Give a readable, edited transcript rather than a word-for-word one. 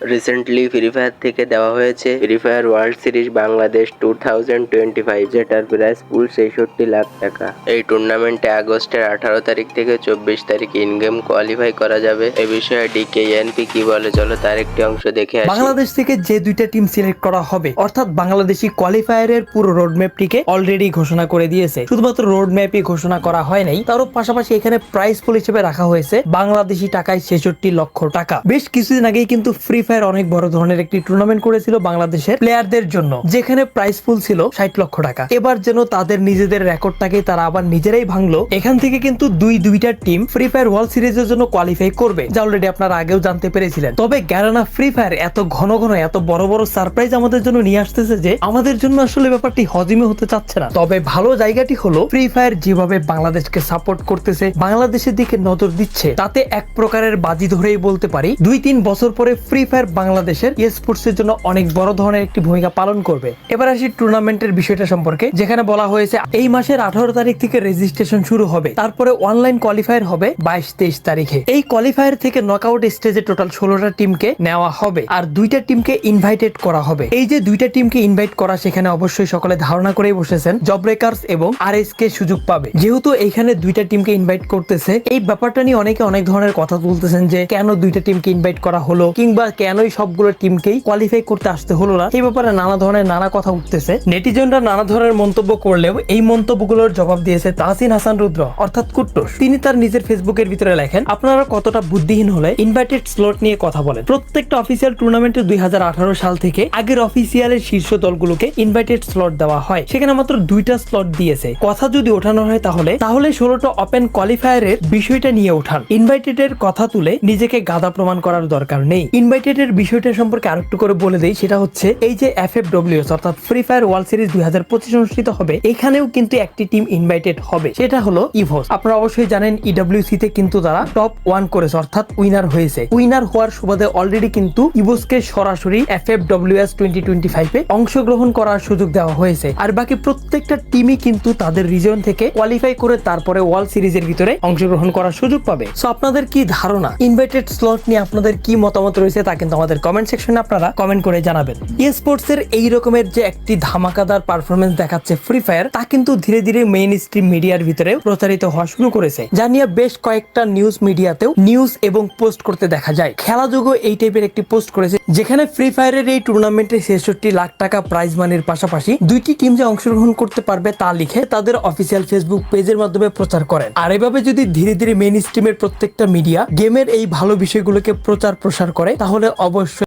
Recently free fire থেকে দেওয়া হয়েছে free fire world series Bangladesh 2025, যেটার প্রাইস পুল 66 লাখ টাকা। এই টুর্নামেন্টে আগস্টের 18 তারিখ থেকে 24 তারিখ ইন গেম কোয়ালিফাই করা যাবে। এ বিষয়ে ডিকেএনপি কি বলে চলো তার একটি অংশ দেখে আসি। বাংলাদেশ থেকে যে দুইটা টিম সিলেক্ট করা হবে, অর্থাৎ বাংলাদেশি কোয়ালিফায়ারের পুরো রোডম্যাপটিকে অলরেডি ঘোষণা করে দিয়েছে। শুধুমাত্র রোডম্যাপই ঘোষণা করা হয় নাই, তারও পাশাপাশি এখানে প্রাইস পুল হিসেবে রাখা হয়েছে বাংলাদেশি টাকায় 66 লক্ষ টাকা। বেশ কিছুদিন আগেই কিন্তু ফ্রি ফায়ার অনেক বড় ধরনের একটি টুর্নামেন্ট করেছিল বাংলাদেশের প্লেয়ারদের জন্য, যেখানে প্রাইস পুল ছিল 60 লক্ষ টাকা। এবার যেন তাদের নিজেদের রেকর্ডটাকে তারা আবার নিজেরাই ভাঙলো। এখান থেকে কিন্তু দুইটা টিম ফ্রি ফায়ার ওয়ার্ল্ড সিরিজের জন্য কোয়ালিফাই করবে, যা অলরেডি আপনারা আগেও জানতে পেরেছিলেন। তবে গ্যারানা ফ্রি ফায়ার এত ঘন ঘন এত বড় বড় সারপ্রাইজ আমাদের জন্য নিয়ে আসতেছে যে আমাদের জন্য আসলে ব্যাপারটি হজমে হতে চাচ্ছে না। তবে ভালো জায়গাটি হলো ফ্রি ফায়ার যেভাবে বাংলাদেশকে সাপোর্ট করতেছে, বাংলাদেশের দিকে নজর দিচ্ছে, তাতে এক প্রকারের বাজি ধরেই বলতে পারি 2-3 বছর পরে ফ্রি ফায়ার বাংলাদেশের স্পোর্টস এর জন্য অনেক বড় ধরনের একটি ভূমিকা পালন করবে। এবার আসি টুর্নামেন্টের বিষয়টা সম্পর্কে, যেখানে বলা হয়েছে এই মাসের 18 তারিখ থেকে রেজিস্ট্রেশন শুরু হবে, তারপরে অনলাইন কোয়ালিফায়ার হবে 22-23 তারিখে। এই কোয়ালিফায়ার থেকে নকআউট স্টেজে টোটাল 16টা টিমকে নেওয়া হবে আর দুইটা টিমকে ইনভাইটেড করা হবে। এই যে দুইটা টিমকে ইনভাইট করা, সেখানে অবশ্যই সকলে ধারণা করেই বসেছেন জব ব্রেকার্স এবং আরএসকে সুযোগ পাবে। যেহেতু এইখানে দুইটা টিমকে ইনভাইট করতেছে, এই ব্যাপারটা নিয়ে অনেকে অনেক ধরনের কথা তুলতেছেন যে কেন দুইটা টিমকে ইনভাইট করা হলো, কিংবা কেনই সবগুলো টিমকেই কোয়ালিফাই করতে আসতে হলো না। এই ব্যাপারে নানা ধরনের নানা কথা উঠতেছে। নেটিজনরা নানা ধরনের মন্তব্য করলেও এই মন্তব্যগুলোর জবাব দিয়েছে তাহসিন হাসান রুদ্র, অর্থাৎ কুট্টুস। তিনি তার নিজের ফেসবুকের ভিতরে লেখেন, আপনারা কতটা বুদ্ধিহীন হলে ইনভাইটেড স্লট নিয়ে কথা বলেন। প্রত্যেকটা অফিসিয়াল টুর্নামেন্টে 2018 সাল থেকে আগের অফিসিয়ালের শীর্ষ দলগুলোকে ইনভাইটেড স্লট দেওয়া হয়, সেখানে মাত্র 2টা স্লট দিয়েছে। কথা যদি ওঠানো হয় তাহলে 16টা ওপেন কোয়ালিফায়ারের বিষয়টা নিয়ে ওঠান। ইনভাইটেড এর কথা তুলে নিজেকে গাধা প্রমাণ করার দরকার নেই। ইনভাইটেড এর বিষয়টা সম্পর্কে আরেকটু করে বলে দেই, সেটা হচ্ছে এই যে FFWS অর্থাৎ ফ্রি ফায়ার ওয়ার্ল্ড সিরিজ 2025 অনুষ্ঠিত হবে, এখানেও কিন্তু একটি টিম ইনভাইটেড হবে, সেটা হলো ইভোস। আপনারা অবশ্যই জানেন EWC তে কিন্তু তারা টপ 1 করেছে, অর্থাৎ উইনার হয়েছে। উইনার হওয়ার সুবাদে অলরেডি কিন্তু ইভোসকে সরাসরি FFWS 2025 এ অংশগ্রহণ করার সুযোগ দেওয়া হয়েছে। আর বাকি প্রত্যেকটা টিমই কিন্তু তাদের রিজন থেকে কোয়ালিফাই করে তারপরে ওয়ার্ল্ড সিরিজের ভিতরে অংশগ্রহণ করার সুযোগ পাবে। সো আপনাদের কি ধারণা, ইনভাইটেড স্লট নিয়ে আপনাদের কি মতামত রয়েছে তা কিন্তু আমাদের কমেন্ট সেকশনে আপনারা কমেন্ট করে জানাবেন। স্পোর্টস এর এই রকমের যে একটি ধামাকাদার পারফরমেন্স দেখাচ্ছে ফ্রি ফায়ার, তা কিন্তু ধীরে ধীরে মেইন স্ট্রিম মিডিয়ার ভিতরে প্রচারিত হওয়া শুরু করেছে, যা নিয়ে বেশ কয়েকটা নিউজ মিডিয়াতেও নিউজ এবং পোস্ট করতে দেখা যায়। খেলাযোগও এই টাইপের একটি পোস্ট করেছে, যেখানে ফ্রি ফায়ারের এই টুর্নামেন্টে 66 লাখ টাকা প্রাইজ মানির পাশাপাশি দুইটি টিম যে অংশগ্রহণ করতে পারবে তা লিখে তাদের অফিসিয়াল ফেসবুক পেজের মাধ্যমে প্রচার করেন। আর এভাবে যদি ধীরে ধীরে মেইন স্ট্রিমের প্রত্যেকটা মিডিয়া গেমের এই ভালো বিষয়গুলোকে প্রচার প্রসার করে, তাহলে অবশ্যই